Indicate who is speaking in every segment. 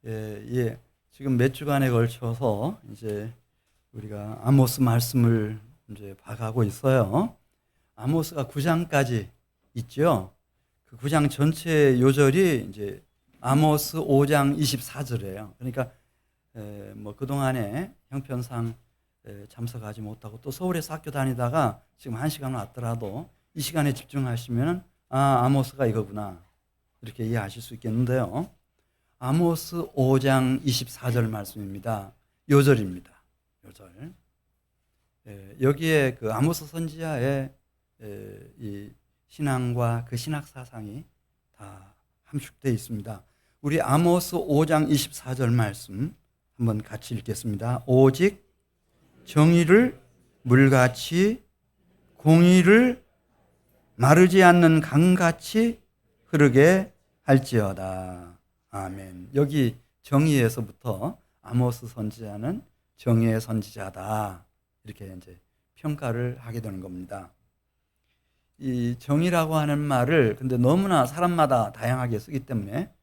Speaker 1: 예. 지금 몇 주간에 걸쳐서 이제 우리가 아모스 말씀을 이제 봐가고 있어요. 아모스가 9장까지 있죠. 그 9장 전체 요절이 이제 아모스 5장 24절이에요. 그러니까 뭐 그동안에 형편상 참석하지 못하고 또 서울에서 학교 다니다가 지금 1시간 왔더라도 이 시간에 집중하시면 아모스가 이거구나 이렇게 이해하실 수 있겠는데요. 아모스 5장 24절 말씀입니다. 요절입니다. 요절. 여기에 그 아모스 선지자의 이 신앙과 그 신학 사상이 다 함축되어 있습니다. 우리 아모스 5장 24절 말씀 한번 같이 읽겠습니다. 오직 정의를 물같이 공의를 마르지 않는 강같이 흐르게 할지어다. 아멘. 여기 정의에서부터 아모스 선지자는 정의의 선지자다. 이렇게 이제 평가를 하게 되는 겁니다. 이 정의라고 하는 말을 근데 너무나 사람마다 다양하게 쓰기 때문에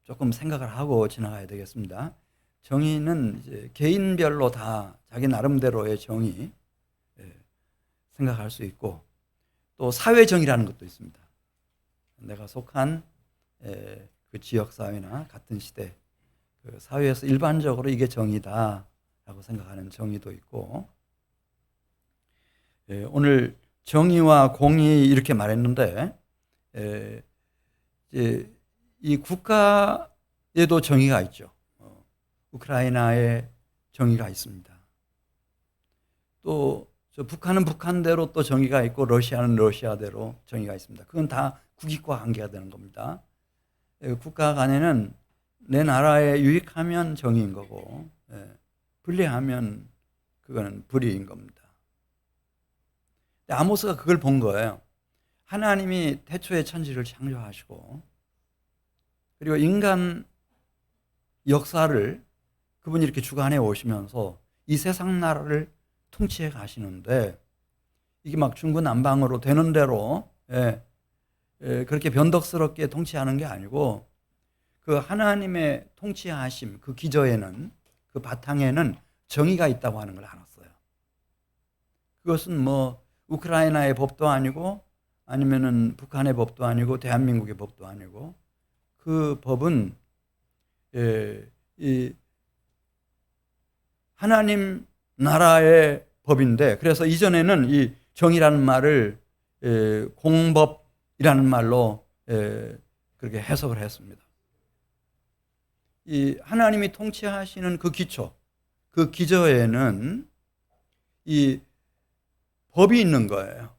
Speaker 1: 조금 생각을 하고 지나가야 되겠습니다. 정의는 이제 개인별로 다 자기 나름대로의 정의 생각할 수 있고 또 사회 정의라는 것도 있습니다. 내가 속한 그 지역 사회나 같은 시대 그 사회에서 일반적으로 이게 정의다라고 생각하는 정의도 있고 오늘 정의와 공의 이렇게 말했는데 이제 이 국가에도 정의가 있죠. 우크라이나에 정의가 있습니다. 또 북한은 북한대로 또 정의가 있고 러시아는 러시아대로 정의가 있습니다. 그건 다 국익과 관계가 되는 겁니다. 국가 간에는 내 나라에 유익하면 정의인 거고 불리하면 그거는 불의인 겁니다. 아모스가 그걸 본 거예요. 하나님이 태초에 천지를 창조하시고 그리고 인간 역사를 그분이 이렇게 주관해 오시면서 이 세상 나라를 통치해 가시는데 이게 막 중구난방으로 되는 대로 그렇게 변덕스럽게 통치하는 게 아니고 그 하나님의 통치하심 그 기저에는 그 바탕에는 정의가 있다고 하는 걸 알았어요. 그것은 뭐 우크라이나의 법도 아니고 아니면은 북한의 법도 아니고 대한민국의 법도 아니고 그 법은 이 하나님 나라의 법인데 그래서 이전에는 이 정의라는 말을 공법이라는 말로 그렇게 해석을 했습니다. 이 하나님이 통치하시는 그 기초, 그 기저에는 이 법이 있는 거예요.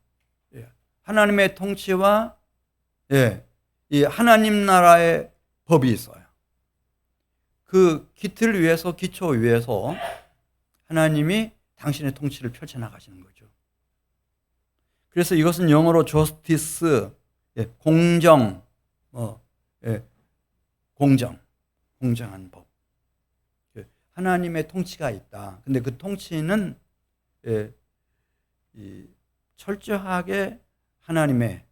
Speaker 1: 하나님의 통치와 이 하나님 나라의 법이 있어요. 그 기틀 위에서 기초 위에서 하나님이 당신의 통치를 펼쳐나가시는 거죠. 그래서 이것은 영어로 justice, 공정, 공정한 법. 하나님의 통치가 있다. 근데 그 통치는 철저하게 하나님의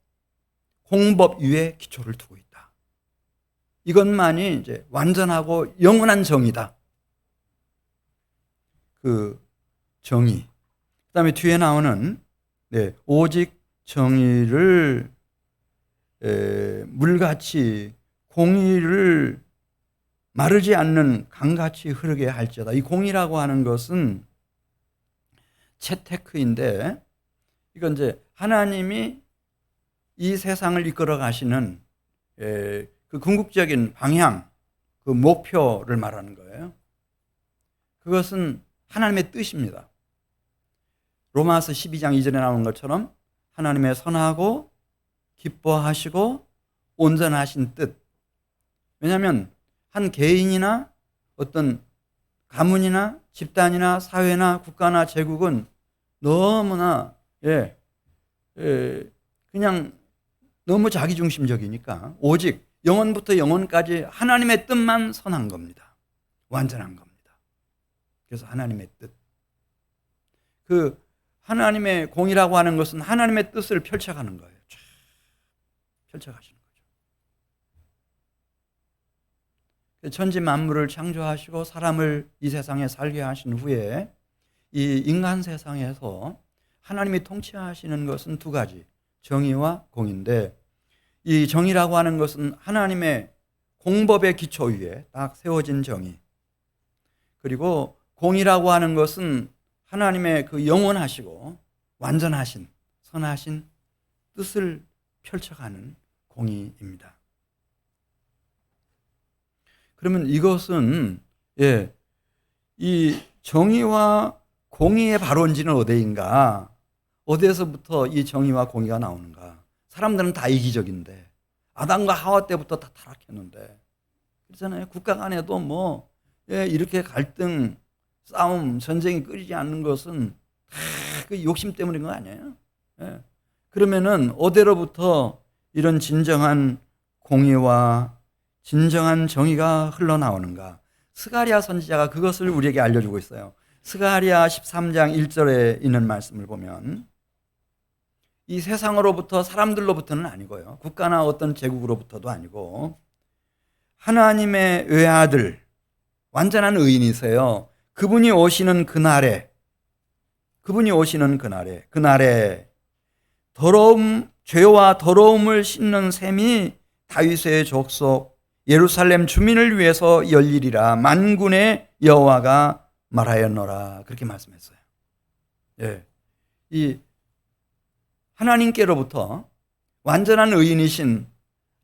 Speaker 1: 공법 위에 기초를 두고 있다. 이것만이 이제 완전하고 영원한 정의다. 그 정의. 그다음에 뒤에 나오는 오직 정의를 물같이 공의를 마르지 않는 강같이 흐르게 할지어다. 이 공의라고 하는 것은 채테크인데 이건 이제 하나님이 이 세상을 이끌어 가시는 그 궁극적인 방향, 그 목표를 말하는 거예요. 그것은 하나님의 뜻입니다. 로마서 12장 2절에 나오는 것처럼 하나님의 선하고 기뻐하시고 온전하신 뜻. 왜냐하면 한 개인이나 어떤 가문이나 집단이나 사회나 국가나 제국은 너무나 그냥 너무 자기중심적이니까 오직 영원부터 영원까지 하나님의 뜻만 선한 겁니다. 완전한 겁니다. 그래서 하나님의 뜻. 그 하나님의 공이라고 하는 것은 하나님의 뜻을 펼쳐가는 거예요. 펼쳐가시는 거죠. 천지 만물을 창조하시고 사람을 이 세상에 살게 하신 후에 이 인간 세상에서 하나님이 통치하시는 것은 두 가지, 정의와 공인데, 이 정의라고 하는 것은 하나님의 공법의 기초 위에 딱 세워진 정의, 그리고 공이라고 하는 것은 하나님의 그 영원하시고 완전하신 선하신 뜻을 펼쳐가는 공의입니다. 그러면 이것은 이 정의와 공의의 발원지는 어디인가? 어디에서부터 이 정의와 공의가 나오는가? 사람들은 다 이기적인데 아담과 하와 때부터 다 타락했는데, 그렇잖아요. 국가 간에도 뭐 이렇게 갈등, 싸움, 전쟁이 끊이지 않는 것은 다 그 욕심 때문인 거 아니에요? 그러면은 어디로부터 이런 진정한 공의와 진정한 정의가 흘러나오는가? 스가랴 선지자가 그것을 우리에게 알려주고 있어요. 스가랴 13장 1절에 있는 말씀을 보면, 이 세상으로부터, 사람들로부터는 아니고요, 국가나 어떤 제국으로부터도 아니고 하나님의 외아들, 완전한 의인이세요. 그분이 오시는 그날에 더러움, 죄와 더러움을 씻는 셈이 다윗의 족속 예루살렘 주민을 위해서 열리리라 만군의 여호와가 말하였노라. 그렇게 말씀했어요. 이 하나님께로부터 완전한 의인이신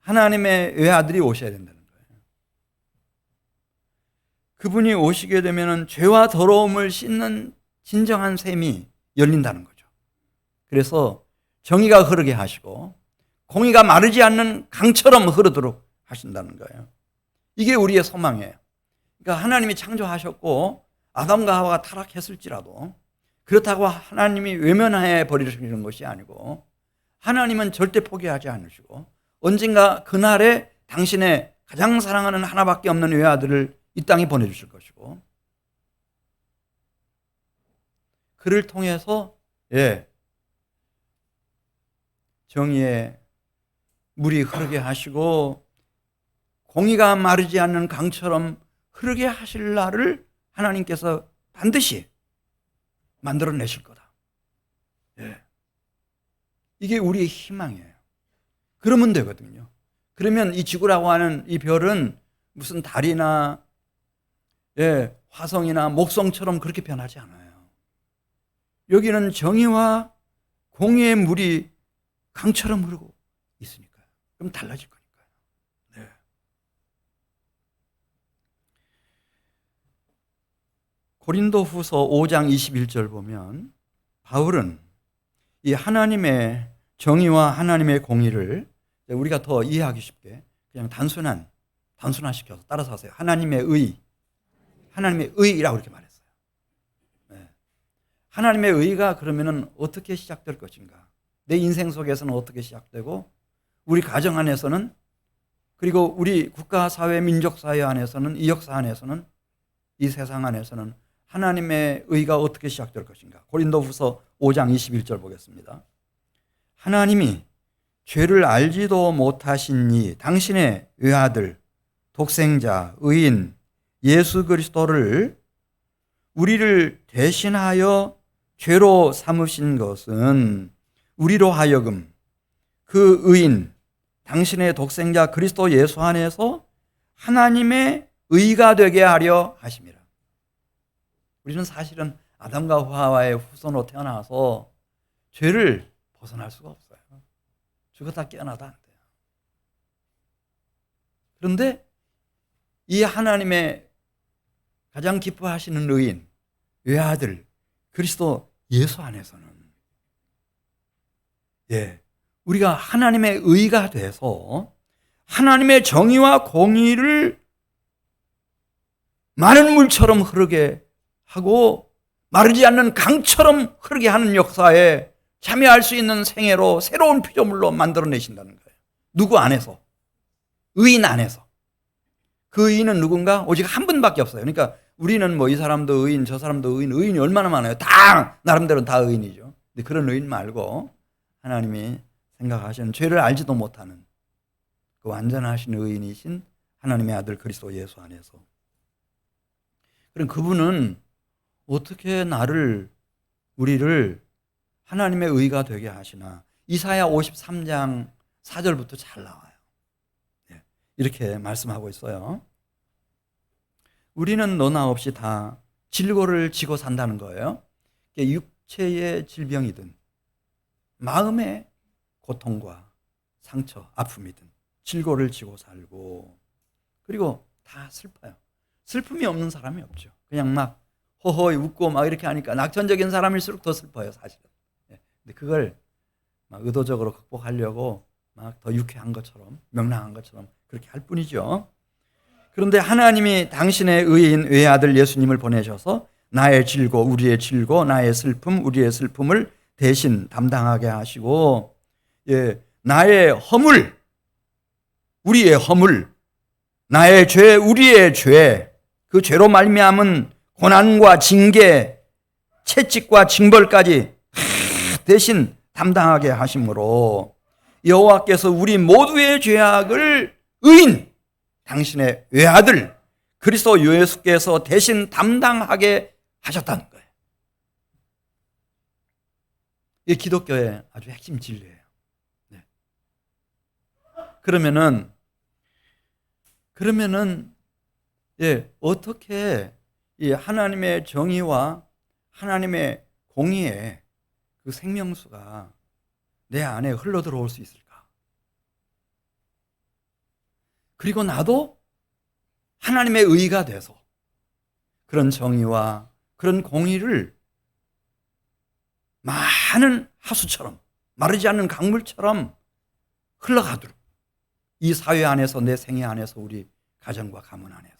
Speaker 1: 하나님의 외아들이 오셔야 된다는 거예요. 그분이 오시게 되면 죄와 더러움을 씻는 진정한 셈이 열린다는 거죠. 그래서 정의가 흐르게 하시고 공의가 마르지 않는 강처럼 흐르도록 하신다는 거예요. 이게 우리의 소망이에요. 그러니까 하나님이 창조하셨고 아담과 하와가 타락했을지라도 그렇다고 하나님이 외면해 버리시는 것이 아니고, 하나님은 절대 포기하지 않으시고 언젠가 그날에 당신의 가장 사랑하는 하나밖에 없는 외아들을 이 땅에 보내주실 것이고, 그를 통해서 정의의 물이 흐르게 하시고 공의가 마르지 않는 강처럼 흐르게 하실 날을 하나님께서 반드시 만들어내실 거다. 이게 우리의 희망이에요. 그러면 되거든요. 그러면 이 지구라고 하는 이 별은 무슨 달이나 화성이나 목성처럼 그렇게 변하지 않아요. 여기는 정의와 공의의 물이 강처럼 흐르고 있으니까요. 그럼 달라질 거니까요. 고린도후서 5장 21절 보면 바울은 이 하나님의 정의와 하나님의 공의를 우리가 더 이해하기 쉽게 그냥 단순화시켜서 따라서 하세요. 하나님의 의라고 이렇게 말했어요. 하나님의 의가 그러면은 어떻게 시작될 것인가? 내 인생 속에서는 어떻게 시작되고, 우리 가정 안에서는, 그리고 우리 국가, 사회, 민족 사회 안에서는, 이 역사 안에서는, 이 세상 안에서는 하나님의 의가 어떻게 시작될 것인가? 고린도후서 5장 21절 보겠습니다. 하나님이 죄를 알지도 못하신 이 당신의 외아들, 독생자, 의인 예수 그리스도를 우리를 대신하여 죄로 삼으신 것은 우리로 하여금 그 의인, 당신의 독생자 그리스도 예수 안에서 하나님의 의가 되게 하려 하심이라. 우리는 사실은 아담과 하와의 후손으로 태어나서 죄를 벗어날 수가 없어요. 죽었다 깨어나도 안 돼요. 그런데 이 하나님의 가장 기뻐하시는 의인, 외아들 그리스도 예수 안에서는 우리가 하나님의 의가 돼서 하나님의 정의와 공의를 많은 물처럼 흐르게 하고 마르지 않는 강처럼 흐르게 하는 역사에 참여할 수 있는 생애로 새로운 피조물로 만들어내신다는 거예요. 누구 안에서? 의인 안에서. 그 의인은 누군가? 오직 한 분밖에 없어요. 그러니까 우리는 뭐 이 사람도 의인, 저 사람도 의인, 의인이 얼마나 많아요. 다 나름대로 다 의인이죠. 근데 그런 의인 말고 하나님이 생각하시는 죄를 알지도 못하는 그 완전하신 의인이신 하나님의 아들 그리스도 예수 안에서. 그럼 그분은 어떻게 우리를 하나님의 의가 되게 하시나? 이사야 53장 4절부터 잘 나와요. 이렇게 말씀하고 있어요. 우리는 너나 없이 다 질고를 지고 산다는 거예요. 육체의 질병이든 마음의 고통과 상처, 아픔이든 질고를 지고 살고, 그리고 다 슬퍼요. 슬픔이 없는 사람이 없죠. 그냥 막 허허이 웃고 막 이렇게 하니까 낙천적인 사람일수록 더 슬퍼요, 사실은. 근데 그걸 막 의도적으로 극복하려고 막 더 유쾌한 것처럼, 명랑한 것처럼 그렇게 할 뿐이죠. 그런데 하나님이 당신의 의인 외아들 예수님을 보내셔서 나의 질고, 우리의 질고, 나의 슬픔, 우리의 슬픔을 대신 담당하게 하시고, 나의 허물, 우리의 허물, 나의 죄, 우리의 죄, 그 죄로 말미암은 고난과 징계, 채찍과 징벌까지 대신 담당하게 하심으로 여호와께서 우리 모두의 죄악을 의인, 당신의 외아들 그리스도 예수께서 대신 담당하게 하셨다는 거예요. 이게 기독교의 아주 핵심 진리예요. 그러면은 어떻게 이 하나님의 정의와 하나님의 공의의 그 생명수가 내 안에 흘러 들어올 수 있을까? 그리고 나도 하나님의 의가 돼서 그런 정의와 그런 공의를 많은 하수처럼, 마르지 않는 강물처럼 흘러가도록 이 사회 안에서, 내 생애 안에서, 우리 가정과 가문 안에서,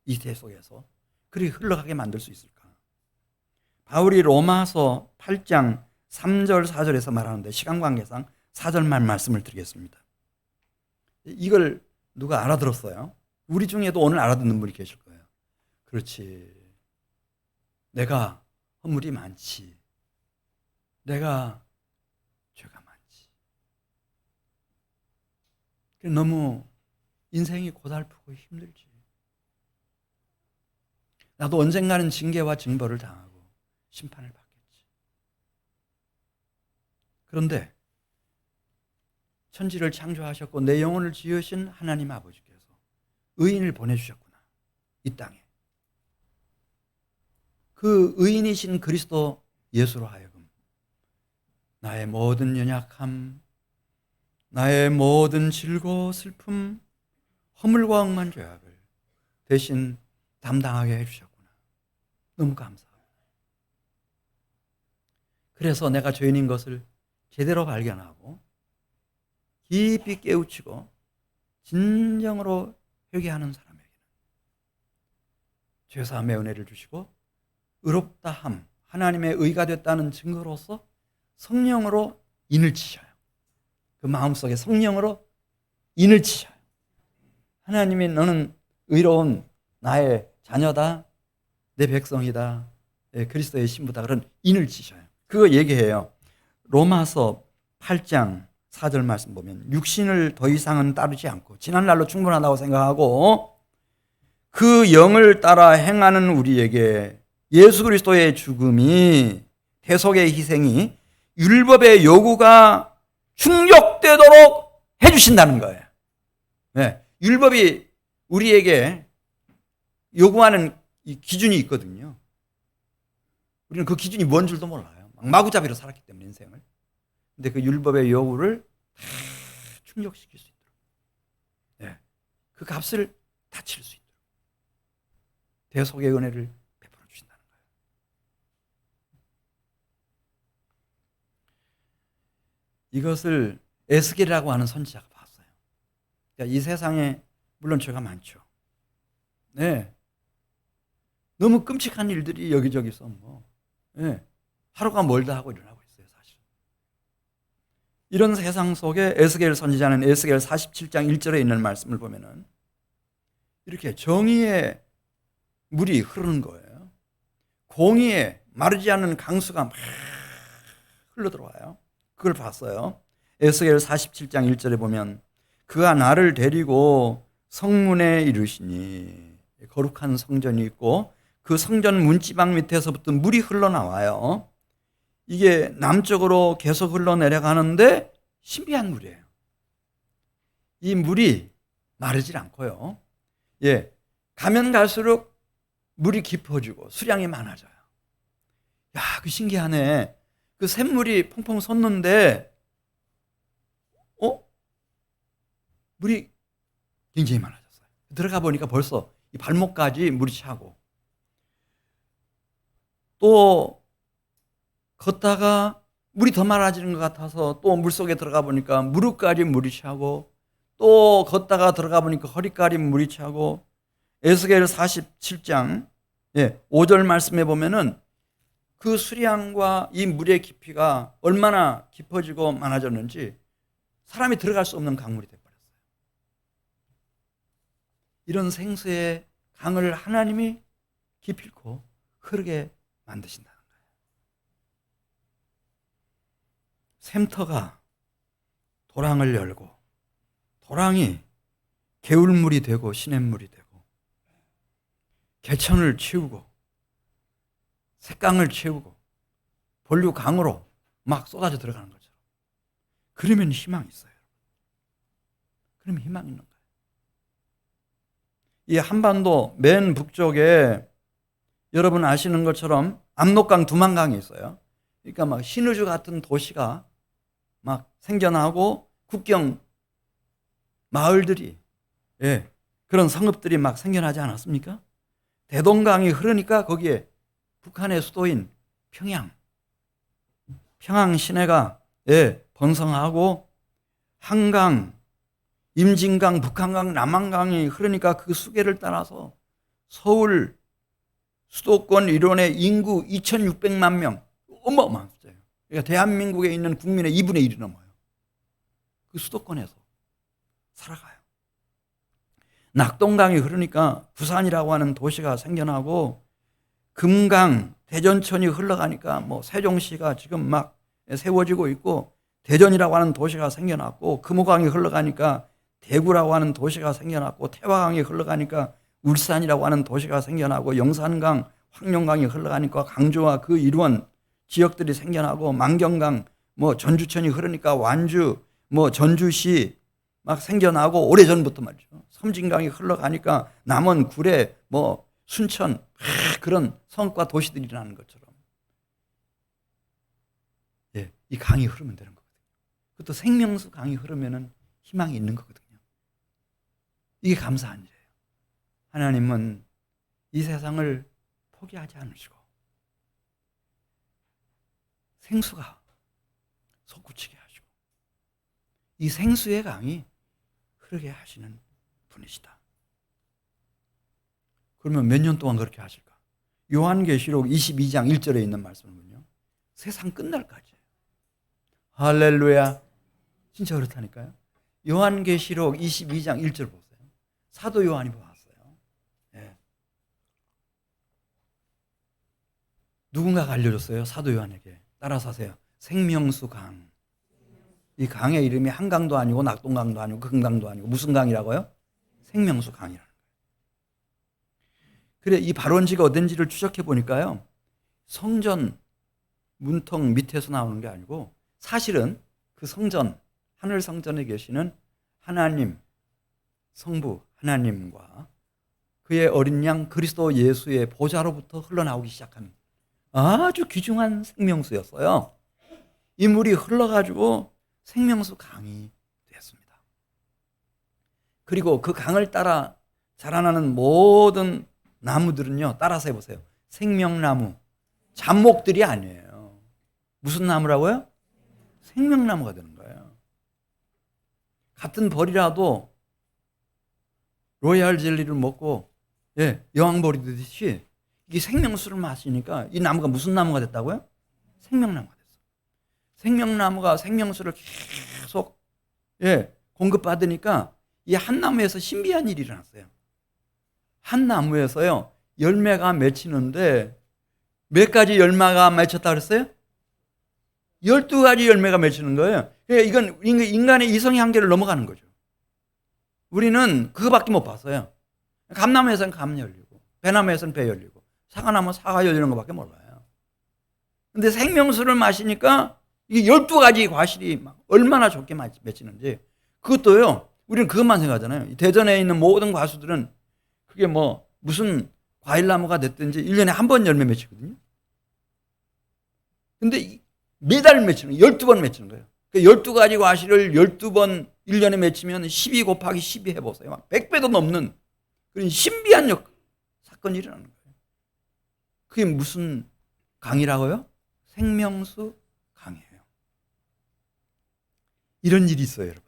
Speaker 1: 이 대 속에서 그리 흘러가게 만들 수 있을까? 바울이 로마서 8장 3절 4절에서 말하는데 시간 관계상 4절만 말씀을 드리겠습니다. 이걸 누가 알아들었어요? 우리 중에도 오늘 알아듣는 분이 계실 거예요. 그렇지, 내가 허물이 많지, 내가 죄가 많지, 너무 인생이 고달프고 힘들지, 나도 언젠가는 징계와 징벌을 당하고 심판을 받겠지. 그런데 천지를 창조하셨고 내 영혼을 지으신 하나님 아버지께서 의인을 보내주셨구나, 이 땅에. 그 의인이신 그리스도 예수로 하여금 나의 모든 연약함, 나의 모든 질고 슬픔, 허물과 억만 죄악을 대신 담당하게 해주셨구나. 너무 감사합니다. 그래서 내가 죄인인 것을 제대로 발견하고 깊이 깨우치고 진정으로 회개하는 사람에게는 죄사함의 은혜를 주시고 의롭다함, 하나님의 의가 됐다는 증거로서 성령으로 인을 치셔요. 그 마음속에 성령으로 인을 치셔요. 하나님이 너는 의로운 나의 자녀다, 내 백성이다, 그리스도의 신부다, 그런 인을 치셔요. 그거 얘기해요. 로마서 8장 4절 말씀 보면 육신을 더 이상은 따르지 않고 지난 날로 충분하다고 생각하고 그 영을 따라 행하는 우리에게 예수 그리스도의 죽음이, 대속의 희생이 율법의 요구가 충족되도록 해주신다는 거예요. 율법이 우리에게 요구하는 이 기준이 있거든요. 우리는 그 기준이 뭔 줄도 몰라요. 마구잡이로 살았기 때문에 인생을. 근데 그 율법의 요구를 다 충족시킬 수 있도록, 그 값을 다 칠 수 있도록 대속의 은혜를 베풀어 주신다는 거예요. 이것을 에스겔이라고 하는 선지자가 봤어요. 그러니까 이 세상에 물론 죄가 많죠. 너무 끔찍한 일들이 여기저기서 하루가 멀다 하고 일어나고 있어요, 사실. 이런 세상 속에 에스겔 선지자는 에스겔 47장 1절에 있는 말씀을 보면은 이렇게 정의의 물이 흐르는 거예요. 공의의 마르지 않는 강수가 막 흘러들어와요. 그걸 봤어요. 에스겔 47장 1절에 보면 그가 나를 데리고 성문에 이르시니 거룩한 성전이 있고 그 성전 문지방 밑에서부터 물이 흘러나와요. 이게 남쪽으로 계속 흘러내려가는데 신비한 물이에요. 이 물이 마르질 않고요. 예, 가면 갈수록 물이 깊어지고 수량이 많아져요. 야, 그 신기하네. 그 샘물이 펑펑 솟는데 물이 굉장히 많아졌어요. 들어가 보니까 벌써 이 발목까지 물이 차고, 또 걷다가 물이 더 많아지는 것 같아서 또 물속에 들어가 보니까 무릎까지 물이 차고, 또 걷다가 들어가 보니까 허리까지 물이 차고, 에스겔 47장 5절 말씀에 보면은 그 수량과 이 물의 깊이가 얼마나 깊어지고 많아졌는지 사람이 들어갈 수 없는 강물이 되어버렸어요. 이런 생수의 강을 하나님이 기필코 흐르게 만드신다는 거예요. 샘터가 도랑을 열고 도랑이 개울물이 되고 시냇물이 되고 개천을 치우고 샛강을 채우고 본류강으로 막 쏟아져 들어가는 것처럼, 그러면 희망이 있어요. 그러면 희망이 있는 거예요. 이 한반도 맨 북쪽에 여러분 아시는 것처럼 압록강, 두만강이 있어요. 그러니까 막 신의주 같은 도시가 막 생겨나고 국경 마을들이, 그런 성읍들이 막 생겨나지 않았습니까? 대동강이 흐르니까 거기에 북한의 수도인 평양 시내가 번성하고, 한강, 임진강, 북한강, 남한강이 흐르니까 그 수계를 따라서 서울 수도권 일원의 인구 2,600만 명, 어마어마한 숫자예요. 그러니까 대한민국에 있는 국민의 2분의 1이 넘어요. 그 수도권에서 살아가요. 낙동강이 흐르니까 부산이라고 하는 도시가 생겨나고, 금강, 대전천이 흘러가니까 뭐 세종시가 지금 막 세워지고 있고, 대전이라고 하는 도시가 생겨났고, 금호강이 흘러가니까 대구라고 하는 도시가 생겨났고, 태화강이 흘러가니까 울산이라고 하는 도시가 생겨나고, 영산강, 황룡강이 흘러가니까 강주와 그 이루원 지역들이 생겨나고, 만경강, 뭐 전주천이 흐르니까 완주, 뭐 전주시 막 생겨나고, 오래전부터 말이죠. 섬진강이 흘러가니까 남원, 구례, 뭐 순천, 그런 성과 도시들이 일어나는 것처럼, 이 강이 흐르면 되는 거거든요. 그것도 생명수 강이 흐르면은 희망이 있는 거거든요. 이게 감사한 일이에요. 하나님은 이 세상을 포기하지 않으시고 생수가 솟구치게 하시고 이 생수의 강이 흐르게 하시는 분이시다. 그러면 몇 년 동안 그렇게 하실까? 요한계시록 22장 1절에 있는 말씀은요, 세상 끝날까지. 할렐루야. 진짜 그렇다니까요. 요한계시록 22장 1절 보세요. 사도 요한이 보았어요. 누군가가 알려줬어요. 사도 요한에게. 따라서 하세요. 생명수 강. 이 강의 이름이 한강도 아니고 낙동강도 아니고 금강도 아니고 무슨 강이라고요? 생명수 강이라는 거예요. 그래, 이 발원지가 어딘지를 추적해 보니까요, 성전 문턱 밑에서 나오는 게 아니고 사실은 그 성전, 하늘 성전에 계시는 하나님, 성부 하나님과 그의 어린 양 그리스도 예수의 보좌로부터 흘러나오기 시작한 아주 귀중한 생명수였어요. 이 물이 흘러가지고 생명수 강이 되었습니다. 그리고 그 강을 따라 자라나는 모든 나무들은요, 따라서 해보세요. 생명나무, 잡목들이 아니에요. 무슨 나무라고요? 생명나무가 되는 거예요. 같은 벌이라도 로얄 젤리를 먹고 여왕벌이 되듯이 이게 생명수를 마시니까 이 나무가 무슨 나무가 됐다고요? 생명나무가 됐어요. 생명나무가 생명수를 계속 공급받으니까 이 한 나무에서 신비한 일이 일어났어요. 한 나무에서요, 열매가 맺히는데 몇 가지 열매가 맺혔다 그랬어요? 12가지 열매가 맺히는 거예요. 그러니까 이건 인간의 이성의 한계를 넘어가는 거죠. 우리는 그거밖에 못 봤어요. 감나무에서는 감 열리고, 배나무에서는 배 열리고, 사과나무 사과 열리는 것밖에 몰라요. 근데 생명수를 마시니까 이게 12가지 과실이 막 얼마나 좋게 맺히는지, 그것도요, 우리는 그것만 생각하잖아요. 대전에 있는 모든 과수들은 그게 뭐 무슨 과일나무가 됐든지 1년에 한 번 열매 맺히거든요. 근데 매달 맺히는 거예요. 12번 맺히는 거예요. 12가지 과실을 12번 1년에 맺히면 12 곱하기 12 해보세요. 막 100배도 넘는 그런 신비한 사건이 일어나는 거예요. 그게 무슨 강이라고요? 생명수 강이에요. 이런 일이 있어요, 여러분.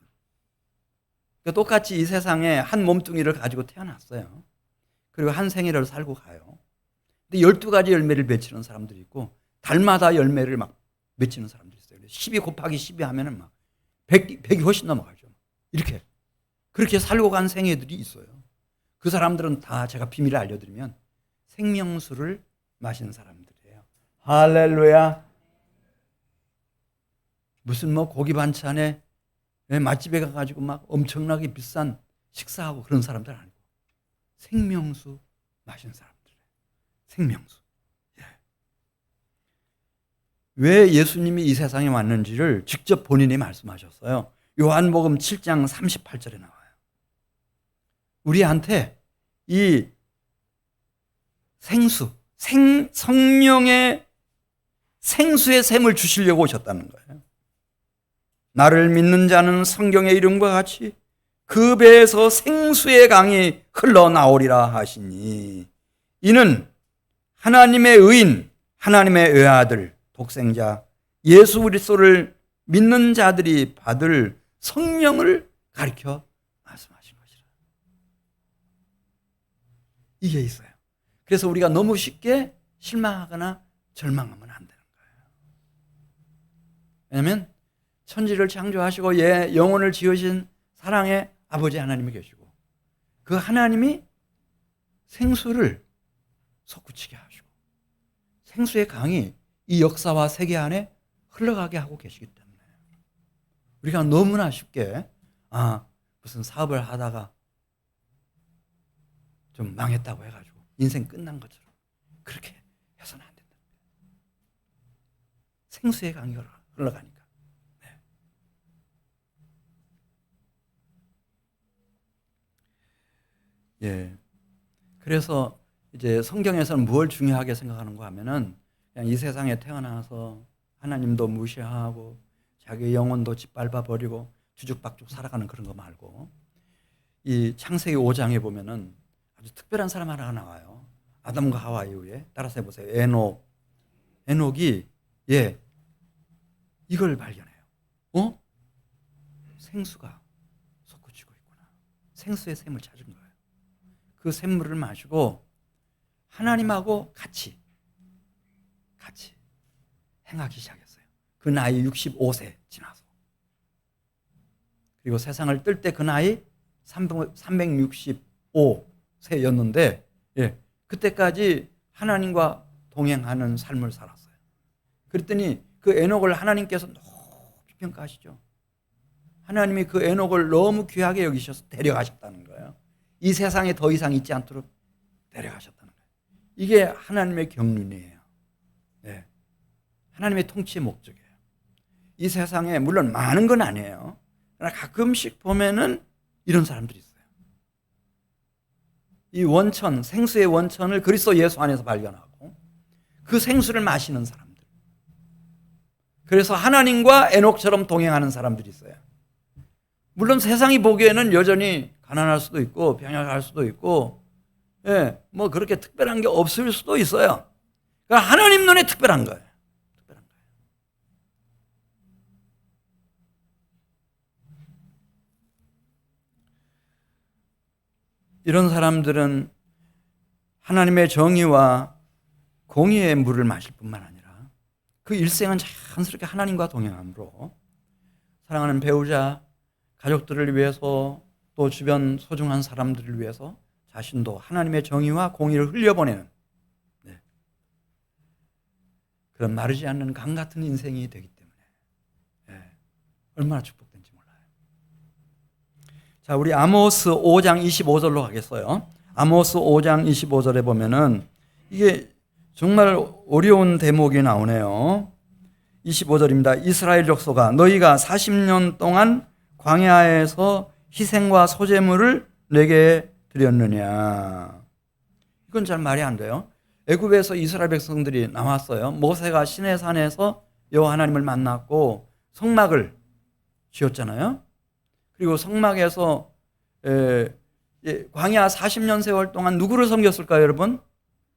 Speaker 1: 그러니까 똑같이 이 세상에 한 몸뚱이를 가지고 태어났어요. 그리고 한 생애를 살고 가요. 근데 12가지 열매를 맺히는 사람들이 있고, 달마다 열매를 막 맺히는 사람들이 있어요. 12 곱하기 12 하면은 막 100이 훨씬 넘어가죠. 이렇게. 그렇게 살고 간 생애들이 있어요. 그 사람들은 다 제가 비밀을 알려드리면 생명수를 마신 사람들이에요. 할렐루야. 무슨 뭐 고기 반찬에 맛집에 가가지고 막 엄청나게 비싼 식사하고 그런 사람들 아니고 생명수 마신 사람들이에요. 생명수. 왜 예수님이 이 세상에 왔는지를 직접 본인이 말씀하셨어요. 요한복음 7장 38절에 나와요. 우리한테 이 생수, 성령의 생수의 샘을 주시려고 오셨다는 거예요. 나를 믿는 자는 성경의 이름과 같이 그 배에서 생수의 강이 흘러나오리라 하시니, 이는 하나님의 의인, 하나님의 외아들, 독생자 예수 그리스도를 믿는 자들이 받을 성령을 가리켜 말씀하신 것이라. 이게 있어요. 그래서 우리가 너무 쉽게 실망하거나 절망하면 안 되는 거예요. 왜냐하면 천지를 창조하시고 영혼을 지으신 사랑의 아버지 하나님이 계시고, 그 하나님이 생수를 솟구치게 하시고 생수의 강이 이 역사와 세계 안에 흘러가게 하고 계시기 때문에 우리가 너무나 쉽게 무슨 사업을 하다가 좀 망했다고 해가지고 인생 끝난 것처럼 그렇게 해서는 안 된다. 생수의 강이 흘러가니까. 네. 예. 그래서 이제 성경에서는 뭘 중요하게 생각하는가 하면은 그냥 이 세상에 태어나서 하나님도 무시하고 자기 영혼도 짓밟아 버리고 주죽박죽 살아가는 그런 거 말고, 이 창세기 5장에 보면은 아주 특별한 사람 하나가 나와요. 아담과 하와 이후에. 따라서 해보세요. 에녹이 이걸 발견해요. 생수가 솟구치고 있구나. 생수의 샘을 찾은 거예요. 그 샘물을 마시고 하나님하고 같이 행하기 시작했어요. 그 나이 65세 지나서. 그리고 세상을 뜰 때 그 나이 365세였는데 그때까지 하나님과 동행하는 삶을 살았어요. 그랬더니 그 에녹을 하나님께서 높이 평가하시죠. 하나님이 그 에녹을 너무 귀하게 여기셔서 데려가셨다는 거예요. 이 세상에 더 이상 있지 않도록 데려가셨다는 거예요. 이게 하나님의 경륜이에요. 네. 하나님의 통치의 목적이에요. 이 세상에 물론 많은 건 아니에요. 그러나 가끔씩 보면은 이런 사람들이 있어요. 이 원천, 생수의 원천을 그리스도 예수 안에서 발견하고 그 생수를 마시는 사람들. 그래서 하나님과 에녹처럼 동행하는 사람들이 있어요. 물론 세상이 보기에는 여전히 가난할 수도 있고 병약할 수도 있고 뭐 그렇게 특별한 게 없을 수도 있어요. 그러니까 하나님 눈에 특별한 거예요. 이런 사람들은 하나님의 정의와 공의의 물을 마실 뿐만 아니라 그 일생은 자연스럽게 하나님과 동행함으로 사랑하는 배우자, 가족들을 위해서 또 주변 소중한 사람들을 위해서 자신도 하나님의 정의와 공의를 흘려보내는 그런 마르지 않는 강 같은 인생이 되기 때문에 얼마나 축복된지 몰라요. 자, 우리 아모스 5장 25절로 가겠어요. 아모스 5장 25절에 보면은 이게 정말 어려운 대목이 나오네요. 25절입니다. 이스라엘 족속아, 너희가 40년 동안 광야에서 희생과 소제물을 내게 드렸느냐. 이건 잘 말이 안 돼요. 애굽에서 이스라엘 백성들이 나왔어요. 모세가 시내산에서 여호와 하나님을 만났고 성막을 지었잖아요. 그리고 성막에서 광야 40년 세월 동안 누구를 섬겼을까요, 여러분?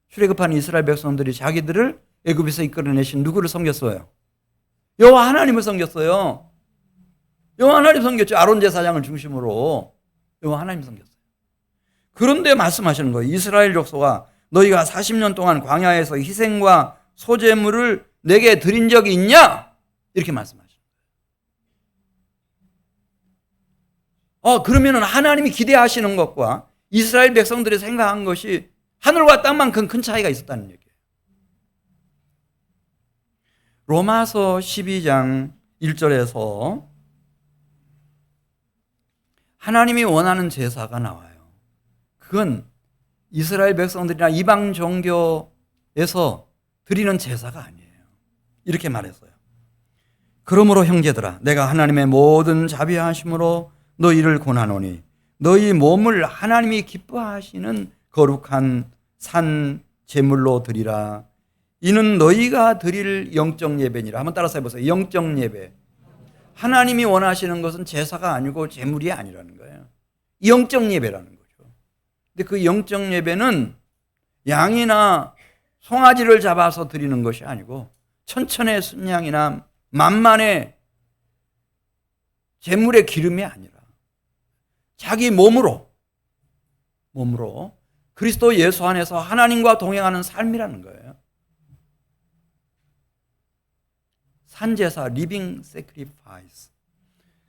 Speaker 1: 출애굽한 이스라엘 백성들이 자기들을 애굽에서 이끌어내신 누구를 섬겼어요? 여호와 하나님을 섬겼어요. 여호와 하나님 섬겼죠. 아론 제사장을 중심으로 여호와 하나님 섬겼어요. 그런데 말씀하시는 거예요. 이스라엘 족속아, 너희가 40년 동안 광야에서 희생과 소제물을 내게 드린 적이 있냐? 이렇게 말씀하시는 거예요. 그러면은 하나님이 기대하시는 것과 이스라엘 백성들이 생각한 것이 하늘과 땅만큼 큰 차이가 있었다는 얘기예요. 로마서 12장 1절에서 하나님이 원하는 제사가 나와요. 그건 이스라엘 백성들이나 이방 종교에서 드리는 제사가 아니에요. 이렇게 말했어요. 그러므로 형제들아, 내가 하나님의 모든 자비하심으로 너희를 권하노니 너희 몸을 하나님이 기뻐하시는 거룩한 산 제물로 드리라. 이는 너희가 드릴 영적 예배니라. 한번 따라서 해보세요. 영적 예배. 하나님이 원하시는 것은 제사가 아니고 제물이 아니라는 거예요. 영적 예배라는 거죠. 근데 그 영적 예배는 양이나 송아지를 잡아서 드리는 것이 아니고 천천의 순양이나 만만의 제물의 기름이 아니라 자기 몸으로 그리스도 예수 안에서 하나님과 동행하는 삶이라는 거예요. 산제사, living sacrifice.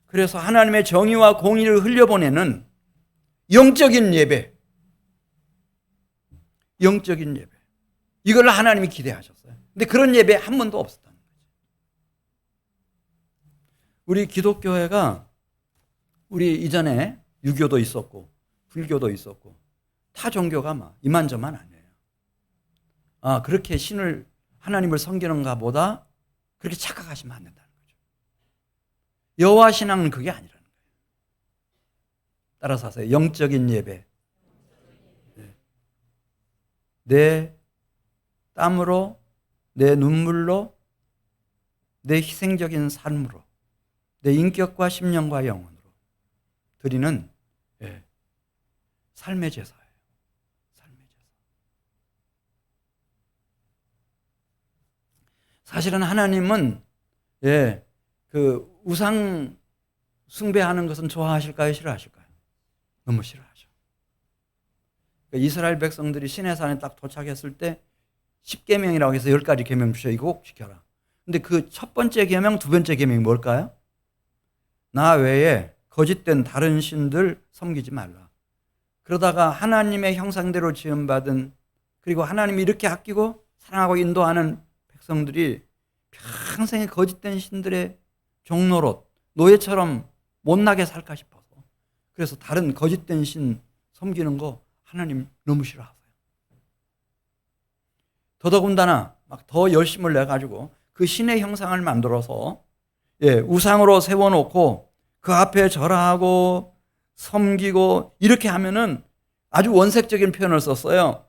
Speaker 1: 그래서 하나님의 정의와 공의를 흘려보내는 영적인 예배. 영적인 예배. 이걸 하나님이 기대하셨어요. 근데 그런 예배 한 번도 없었다는 거죠. 우리 기독교회가 우리 이전에 유교도 있었고 불교도 있었고 타 종교가 막 이만저만 아니에요. 그렇게 하나님을 섬기는가 보다 그렇게 착각하시면 안 된다는 거죠. 여호와 신앙은 그게 아니라는 거예요. 따라서 하세요. 영적인 예배. 내 땀으로, 내 눈물로, 내 희생적인 삶으로, 내 인격과 심령과 영혼으로 드리는 삶의 제사예요. 삶의 제사. 사실은 하나님은 그 우상 숭배하는 것은 좋아하실까요? 싫어하실까요? 너무 싫어하죠. 그러니까 이스라엘 백성들이 시내산에 딱 도착했을 때 10계명이라고 해서 10가지 계명 주셔. 이거 꼭 지켜라. 근데 그 첫 번째 계명, 두 번째 계명이 뭘까요? 나 외에 거짓된 다른 신들 섬기지 말라. 그러다가 하나님의 형상대로 지음받은, 그리고 하나님이 이렇게 아끼고 사랑하고 인도하는 백성들이 평생에 거짓된 신들의 종노릇, 노예처럼 못나게 살까 싶어서, 그래서 다른 거짓된 신 섬기는 거 하나님 너무 싫어하세요. 더더군다나 막 더 열심을 내가지고 그 신의 형상을 만들어서 우상으로 세워놓고 그 앞에 절하고 섬기고 이렇게 하면은 아주 원색적인 표현을 썼어요.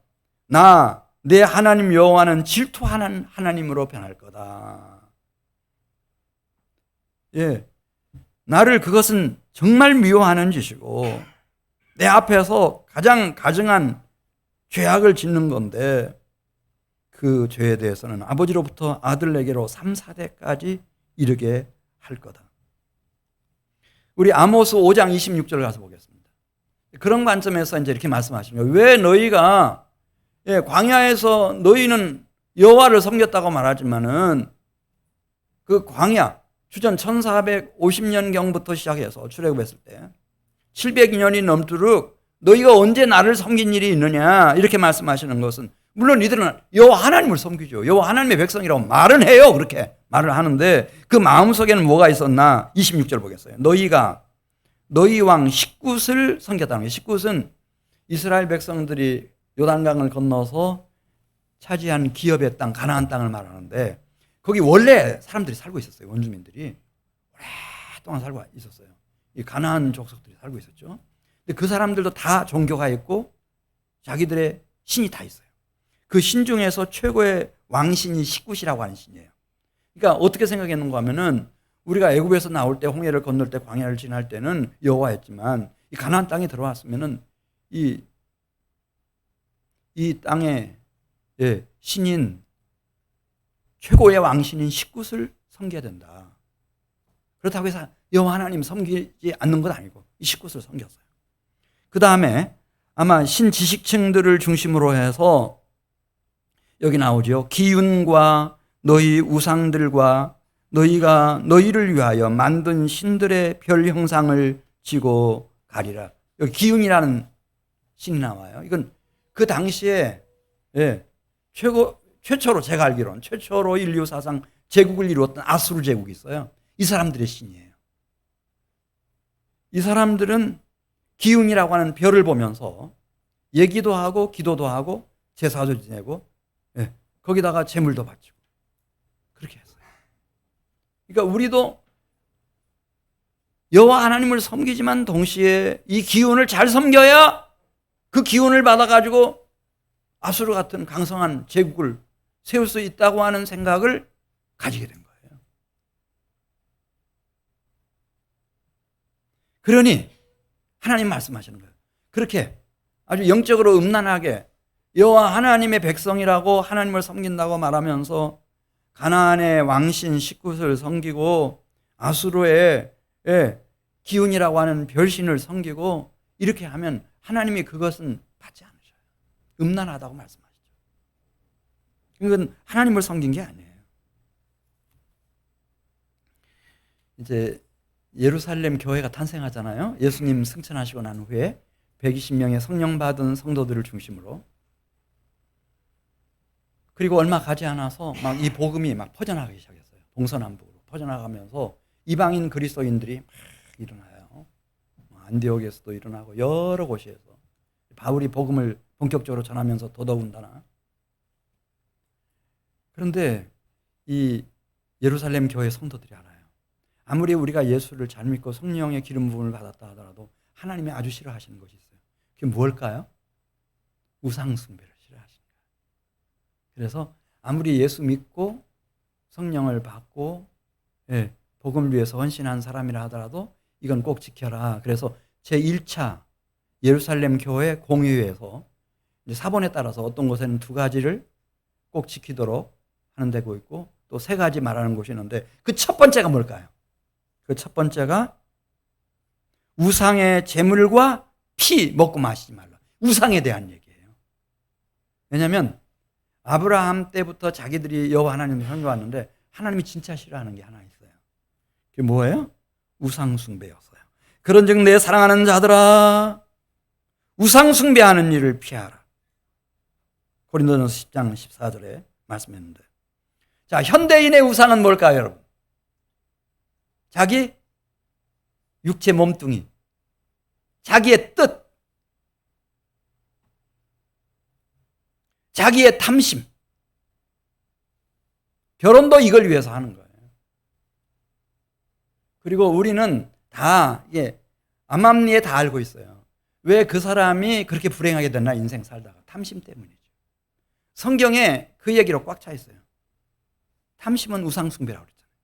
Speaker 1: 내 하나님 여호와는 질투하는 하나님으로 변할 거다. 나를 그것은 정말 미워하는 짓이고 내 앞에서 가장 가증한 죄악을 짓는 건데 그 죄에 대해서는 아버지로부터 아들에게로 3, 4대까지 이르게 할 거다. 우리 아모스 5장 26절 가서 보겠습니다. 그런 관점에서 이제 이렇게 말씀하시는 거예요. 왜 너희가 광야에서 너희는 여호와를 섬겼다고 말하지만은 그 광야 주전 1450년경부터 시작해서 출애굽했을 때 700년이 넘도록 너희가 언제 나를 섬긴 일이 있느냐 이렇게 말씀하시는 것은, 물론 이들은 여호와 하나님을 섬기죠. 여호와 하나님의 백성이라고 말은 해요. 그렇게 말을 하는데 그 마음속에는 뭐가 있었나? 26절 보겠어요. 너희가 너희 왕 싯굿을 섬겼다는 거예요. 싯굿은 이스라엘 백성들이 요단강을 건너서 차지한 기업의 땅, 가나안 땅을 말하는데 거기 원래 사람들이 살고 있었어요. 원주민들이 오랫동안 살고 있었어요. 이 가나안 족속들이 살고 있었죠. 근데 그 사람들도 다 종교가 있고 자기들의 신이 다 있어요. 그 신 중에서 최고의 왕신이 싯굿이라고 하는 신이에요. 그러니까 어떻게 생각했는가 하면은 우리가 애굽에서 나올 때 홍해를 건널 때 광야를 지날 때는 여호와였지만 이 가나안 땅에 들어왔으면은 이 땅의 신인 최고의 왕신인 싯굿을 섬겨야 된다. 그렇다고 해서 여호와 하나님 섬기지 않는 건 아니고 이 싯굿을 섬겼어요. 그 다음에 아마 신지식층들을 중심으로 해서 여기 나오죠. 기운과 너희 우상들과 너희가 너희를 위하여 만든 신들의 별 형상을 지고 가리라. 여기 기운이라는 신이 나와요. 이건 그 당시에 최초로 제가 알기로는 최초로 인류 사상 제국을 이루었던 아수르 제국이 있어요. 이 사람들의 신이에요. 이 사람들은 기운이라고 하는 별을 보면서 얘기도 하고 기도도 하고 제사도 지내고 거기다가 제물도 바치고 그렇게 했어요. 그러니까 우리도 여호와 하나님을 섬기지만 동시에 이 기운을 잘 섬겨야 그 기운을 받아가지고 아수르 같은 강성한 제국을 세울 수 있다고 하는 생각을 가지게 된 거예요. 그러니 하나님 말씀하시는 거예요. 그렇게 아주 영적으로 음란하게 여호와 하나님의 백성이라고 하나님을 섬긴다고 말하면서 가나안의 왕신 싯굿을 섬기고 아수르의 기운이라고 하는 별신을 섬기고 이렇게 하면 하나님이 그것은 받지 않으셔요. 음란하다고 말씀하시죠. 이건 하나님을 섬긴 게 아니에요. 이제 예루살렘 교회가 탄생하잖아요. 예수님 승천하시고 난 후에 120명의 성령 받은 성도들을 중심으로. 그리고 얼마 가지 않아서 막 이 복음이 막 퍼져나가기 시작했어요. 동서남북으로 퍼져나가면서 이방인 그리스도인들이 막 일어나요. 안디옥에서도 일어나고 여러 곳에서 바울이 복음을 본격적으로 전하면서 더더군다나. 그런데 이 예루살렘 교회 성도들이 알아요. 아무리 우리가 예수를 잘 믿고 성령의 기름 부음을 받았다 하더라도 하나님이 아주 싫어하시는 것이 있어요. 그게 뭘까요? 우상 숭배를 싫어하십니다. 그래서 아무리 예수 믿고 성령을 받고 복음을 위해서 헌신한 사람이라 하더라도 이건 꼭 지켜라. 그래서 제1차 예루살렘 교회 공의회에서 사본에 따라서 어떤 곳에는 2가지를 꼭 지키도록 하는 데고 있고 또 3가지 말하는 곳이 있는데 그 첫 번째가 뭘까요? 그 첫 번째가 우상의 제물과 피 먹고 마시지 말라. 우상에 대한 얘기예요. 왜냐하면 아브라함 때부터 자기들이 여호와 하나님을 섬겨왔는데 하나님이 진짜 싫어하는 게 하나 있어요. 그게 뭐예요? 우상 숭배였어요. 그런즉 내 사랑하는 자들아 우상 숭배하는 일을 피하라. 고린도전서 10장 14절에 말씀했는데, 자, 현대인의 우상은 뭘까요, 여러분? 자기 육체 몸뚱이, 자기의 뜻, 자기의 탐심. 결혼도 이걸 위해서 하는 거예요. 그리고 우리는 다 암암리에 다 알고 있어요. 왜 그 사람이 그렇게 불행하게 됐나 인생 살다가 탐심 때문이죠. 성경에 그 얘기로 꽉 차 있어요. 탐심은 우상숭배라고 그랬잖아요.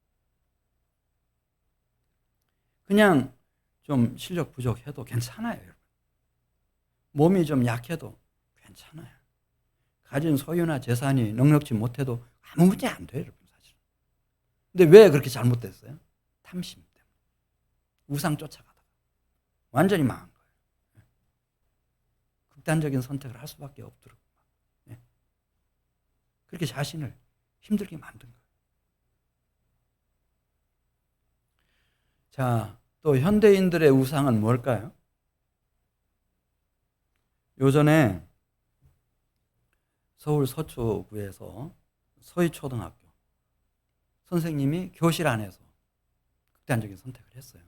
Speaker 1: 그냥 좀 실력 부족해도 괜찮아요, 여러분. 몸이 좀 약해도 괜찮아요. 가진 소유나 재산이 넉넉지 못해도 아무 문제 안 돼요, 여러분, 사실. 근데 왜 그렇게 잘못됐어요? 탐심 때문에. 우상 쫓아가다가 완전히 망한 거예요. 극단적인 선택을 할 수밖에 없도록 그렇게 자신을 힘들게 만든 거예요. 자, 또 현대인들의 우상은 뭘까요? 요전에 서울 서초구에서 서희초등학교 선생님이 교실 안에서 극단적인 선택을 했어요.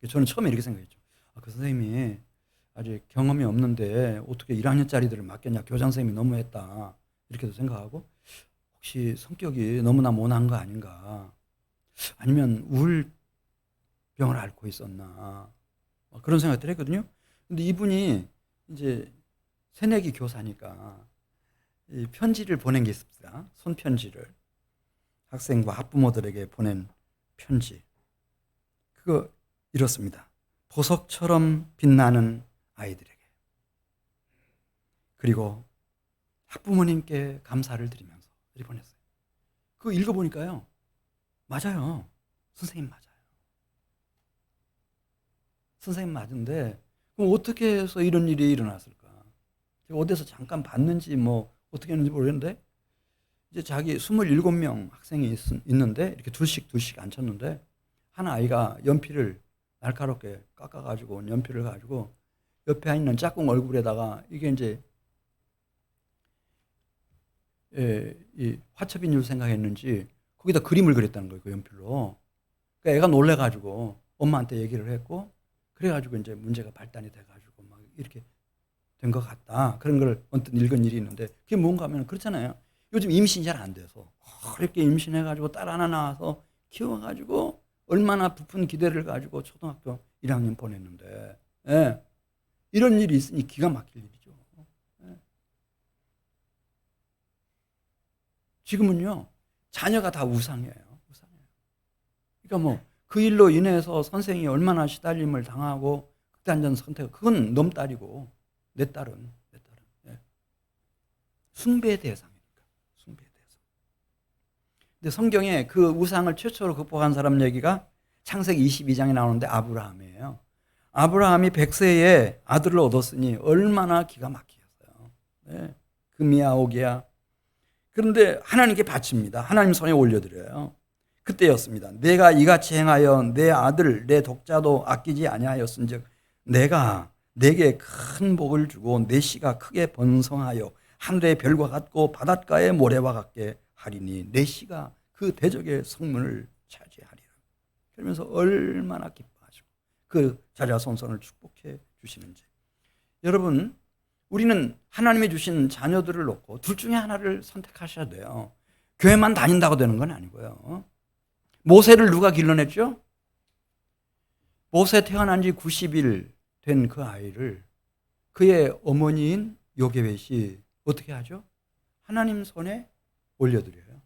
Speaker 1: 저는 처음에 이렇게 생각했죠. 그 선생님이 아직 경험이 없는데 어떻게 1학년짜리들을 맡겼냐. 교장 선생님이 너무했다. 이렇게도 생각하고 혹시 성격이 너무나 모난 거 아닌가. 아니면 우울병을 앓고 있었나. 그런 생각들 했거든요. 근데 이분이 이제 새내기 교사니까 이 편지를 보낸 게 있습니다. 손편지를. 학생과 학부모들에게 보낸 편지. 그거 이렇습니다. 보석처럼 빛나는 아이들에게. 그리고 학부모님께 감사를 드리면서 이렇게 보냈어요. 그거 읽어보니까요. 맞아요. 선생님 맞아요. 선생님 맞은데 그럼 어떻게 해서 이런 일이 일어났을까? 제가 어디서 잠깐 봤는지 뭐 어떻게 했는지 모르겠는데 이제 자기 27명 학생이 있는데 이렇게 둘씩 앉혔는데 한 아이가 연필을 날카롭게 깎아가지고 연필을 가지고 옆에 있는 짝꿍 얼굴에다가 이게 이제 이 화첩인 줄 생각했는지 거기다 그림을 그렸다는 거예요. 그 연필로. 그러니까 애가 놀래가지고 엄마한테 얘기를 했고 그래가지고 이제 문제가 발단이 돼가지고 막 이렇게 된 것 같다. 그런 걸 언뜻 읽은 일이 있는데 그게 뭔가 하면 그렇잖아요. 요즘 임신이 잘 안 돼서 그렇게 임신해가지고 딸 하나 낳아서 키워가지고 얼마나 부푼 기대를 가지고 초등학교 1학년 보냈는데 예. 이런 일이 있으니 기가 막힐 일이죠. 예. 지금은요 자녀가 다 우상이에요. 우상이에요. 그러니까 뭐 그 일로 인해서 선생이 얼마나 시달림을 당하고 극단적 선택 그건 놈 딸이고 내 딸은 예. 숭배 대상이니까 숭배 대상. 근데 성경에 그 우상을 최초로 극복한 사람 얘기가 창세기 22장에 나오는데 아브라함이에요. 아브라함이 100세에 아들을 얻었으니 얼마나 기가 막히겠어요. 네. 금이야 오기야. 그런데 하나님께 바칩니다. 하나님 손에 올려드려요. 그때였습니다. 내가 이같이 행하여 내 아들 내 독자도 아끼지 아니하였은즉 내가 내게 큰 복을 주고 내 씨가 크게 번성하여 하늘의 별과 같고 바닷가의 모래와 같게 하리니 내 씨가 그 대적의 성문을 차지하리라. 그러면서 얼마나 기뻐하시고 그 자자손손을 축복해 주시는지. 여러분 우리는 하나님이 주신 자녀들을 놓고 둘 중에 하나를 선택하셔야 돼요. 교회만 다닌다고 되는 건 아니고요. 모세를 누가 길러냈죠? 모세 태어난 지 90일 된 그 아이를 그의 어머니인 요게벳이 어떻게 하죠? 하나님 손에 올려드려요.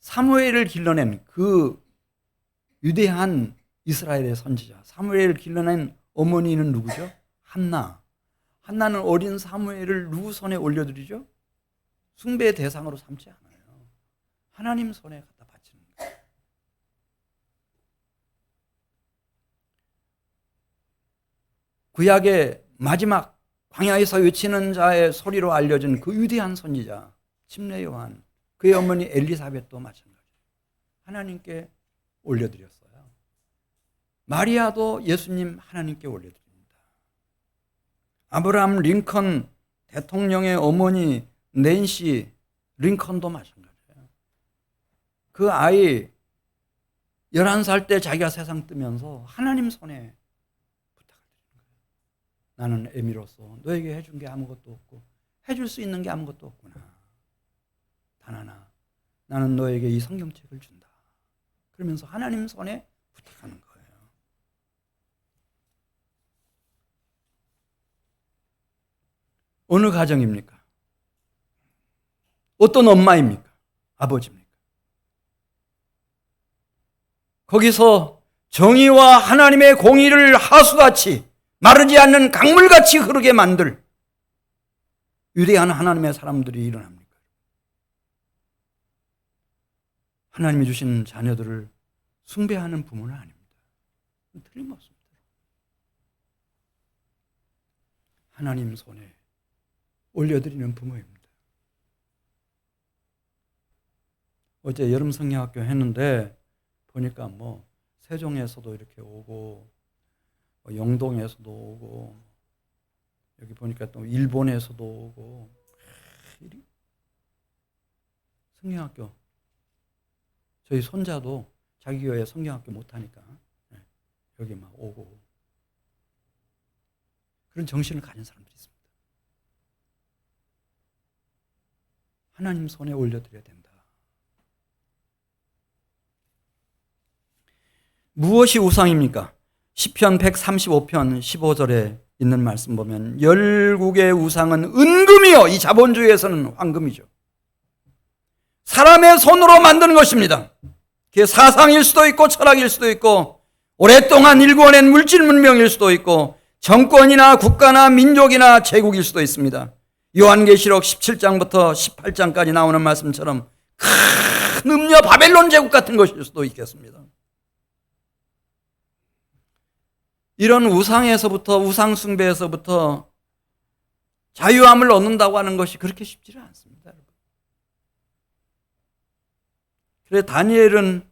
Speaker 1: 사무엘을 길러낸 그 위대한 이스라엘의 선지자 사무엘을 길러낸 어머니는 누구죠? 한나. 한나는 어린 사무엘을 누구 손에 올려드리죠? 숭배의 대상으로 삼지 않아요. 하나님 손에 갖다 바치는 거예요. 구약의 마지막 광야에서 외치는 자의 소리로 알려진 그 위대한 선지자 침례 요한 그의 어머니 엘리사벳도 마찬가지예요. 하나님께 올려드렸어요. 마리아도 예수님 하나님께 올려드립니다. 아브라함 링컨 대통령의 어머니 낸시 링컨도 마찬가지예요. 그 아이 11살 때 자기가 세상 뜨면서 하나님 손에 부탁을 드리는 거예요. 나는 애미로서 너에게 해준 게 아무것도 없고 해줄 수 있는 게 아무것도 없구나. 단 하나 나는 너에게 이 성경책을 준다. 그러면서 하나님 손에 부탁하는 거예요. 어느 가정입니까? 어떤 엄마입니까? 아버지입니까? 거기서 정의와 하나님의 공의를 하수같이 마르지 않는 강물같이 흐르게 만들 위대한 하나님의 사람들이 일어납니까? 하나님이 주신 자녀들을 숭배하는 부모는 아닙니다. 틀림없습니다. 하나님 손에 올려드리는 부모입니다. 어제 여름 성경학교 했는데 보니까 뭐 세종에서도 이렇게 오고 영동에서도 오고 여기 보니까 또 일본에서도 오고 성경학교 저희 손자도 자기 교회 성경학교 못하니까 여기 막 오고 그런 정신을 가진 사람들이 있습니다. 하나님 손에 올려드려야 된다. 무엇이 우상입니까? 시편 135편 15절에 있는 말씀 보면 열국의 우상은 은금이요, 이 자본주의에서는 황금이죠. 사람의 손으로 만든 것입니다. 그게 사상일 수도 있고 철학일 수도 있고 오랫동안 일궈낸 물질 문명일 수도 있고 정권이나 국가나 민족이나 제국일 수도 있습니다. 요한계시록 17장부터 18장까지 나오는 말씀처럼 큰 음녀 바벨론 제국 같은 것일 수도 있겠습니다. 이런 우상에서부터, 우상 숭배에서부터 자유함을 얻는다고 하는 것이 그렇게 쉽지는 않습니다. 그래서 다니엘은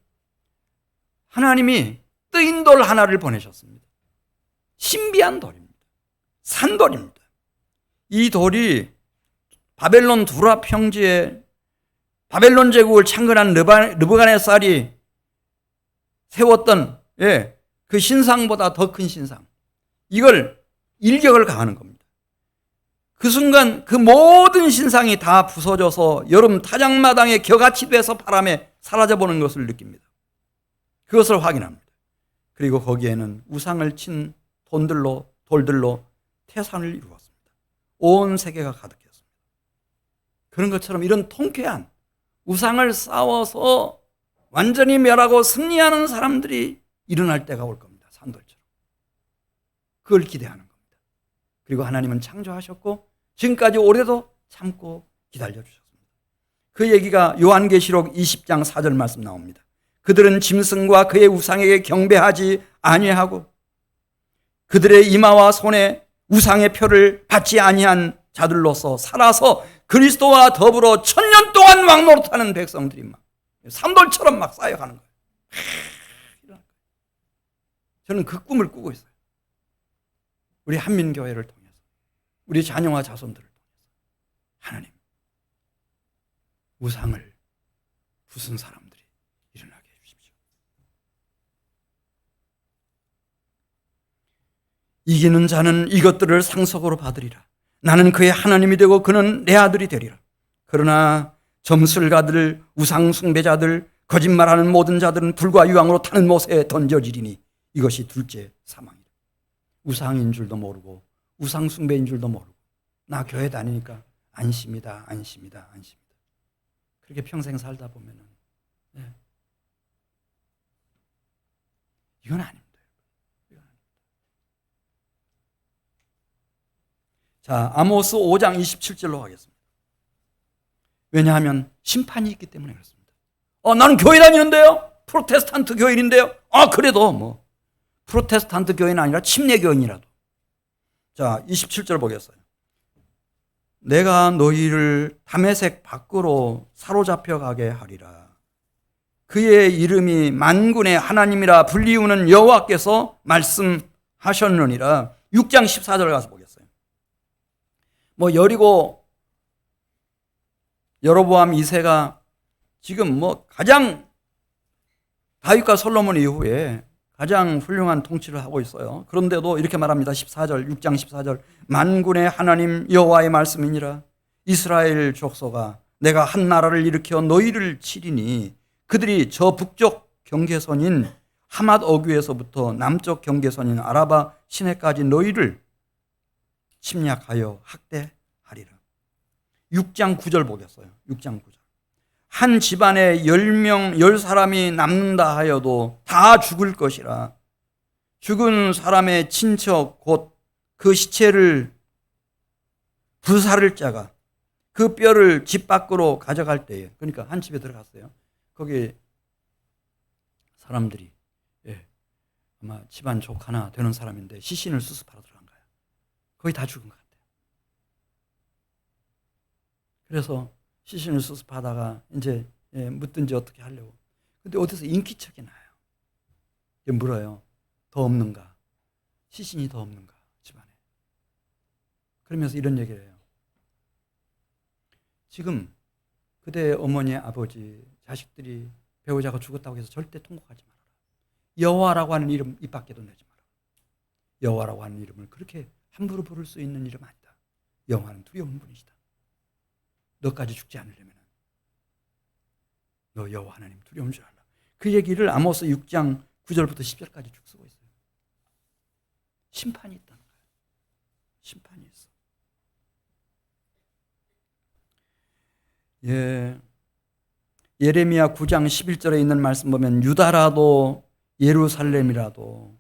Speaker 1: 하나님이 뜨인 돌 하나를 보내셨습니다. 신비한 돌입니다. 산돌입니다. 이 돌이 바벨론 두라 평지에 바벨론 제국을 창건한 느부갓네살이 세웠던 그 신상보다 더 큰 신상, 이걸 일격을 가하는 겁니다. 그 순간 그 모든 신상이 다 부서져서 여름 타작마당에 겨같이 돼서 바람에 사라져버리는 것을 느낍니다. 그것을 확인합니다. 그리고 거기에는 우상을 친 돌들로 태산을 이루었습니다. 온 세계가 가득했습니다. 그런 것처럼 이런 통쾌한 우상을 싸워서 완전히 멸하고 승리하는 사람들이 일어날 때가 올 겁니다. 산돌처럼. 그걸 기대하는 겁니다. 그리고 하나님은 창조하셨고 지금까지 올해도 참고 기다려주셨습니다. 그 얘기가 요한계시록 20장 4절 말씀 나옵니다. 그들은 짐승과 그의 우상에게 경배하지 아니하고 그들의 이마와 손에 우상의 표를 받지 아니한 자들로서 살아서 그리스도와 더불어 1000년 동안 왕노릇하는 백성들이 막 산돌처럼 막 쌓여가는 거예요. 저는 그 꿈을 꾸고 있어요. 우리 한민교회를 통해서, 우리 자녀와 자손들을 통해서 하나님, 우상을 부순 사람들이 일어나게 해주십시오. 이기는 자는 이것들을 상속으로 받으리라. 나는 그의 하나님이 되고 그는 내 아들이 되리라. 그러나 점술가들, 우상 숭배자들, 거짓말하는 모든 자들은 불과 유황으로 타는 못에 던져지리니 이것이 둘째 사망이다. 우상인 줄도 모르고 우상 숭배인 줄도 모르고 나 교회 다니니까 안심이다, 안심이다, 안심이다. 그렇게 평생 살다 보면은 이건 아닙니다. 자, 아모스 5장 27절로 가겠습니다. 왜냐하면 심판이 있기 때문에 그렇습니다. 나는 교회 다니는데요. 프로테스탄트 교인인데요. 그래도 뭐 프로테스탄트 교인은 아니라 침례 교인이라도. 자, 27절 보겠어요. 내가 너희를 다메섹 밖으로 사로잡혀 가게 하리라. 그의 이름이 만군의 하나님이라 불리우는 여호와께서 말씀하셨느니라. 6장 14절 가서 보겠어요. 여리고 여로보암 2세가 지금 가장 다윗과 솔로몬 이후에 가장 훌륭한 통치를 하고 있어요. 그런데도 이렇게 말합니다. 14절, 6장 14절. 만군의 하나님 여호와의 말씀이니라. 이스라엘 족속아, 내가 한 나라를 일으켜 너희를 치리니 그들이 저 북쪽 경계선인 하맛 어귀에서부터 남쪽 경계선인 아라바 시내까지 너희를 침략하여 학대하리라. 6장 9절 보겠어요. 6장 9절. 한 집안에 10사람이 남는다 하여도 다 죽을 것이라. 죽은 사람의 친척 곧 그 시체를 불사를 자가 그 뼈를 집 밖으로 가져갈 때에, 그러니까 한 집에 들어갔어요. 거기 사람들이 아마 집안 족하나 되는 사람인데 시신을 수습하러 들어간 거예요. 거의 다 죽은 것 같아요. 그래서 시신을 수습하다가 이제 묻든지 어떻게 하려고. 근데 어디서 인기척이 나요. 물어요. 더 없는가? 시신이 더 없는가? 집안에. 그러면서 이런 얘기를 해요. 지금 그대 어머니, 아버지, 자식들이 배우자가 죽었다고 해서 절대 통곡하지 말아라. 여호와라고 하는 이름 입 밖에도 내지 마라. 여호와라고 하는 이름을 그렇게 함부로 부를 수 있는 이름 아니다. 여호와는 두려운 분이시다. 너까지 죽지 않으려면 너 여호와 하나님 두려운 줄 알라. 그 얘기를 아모스 6장 9절부터 10절까지 쭉 쓰고 있어요. 심판이 있다는 거예요. 심판이 있어. 예. 예레미야 9장 11절에 있는 말씀 보면 유다라도 예루살렘이라도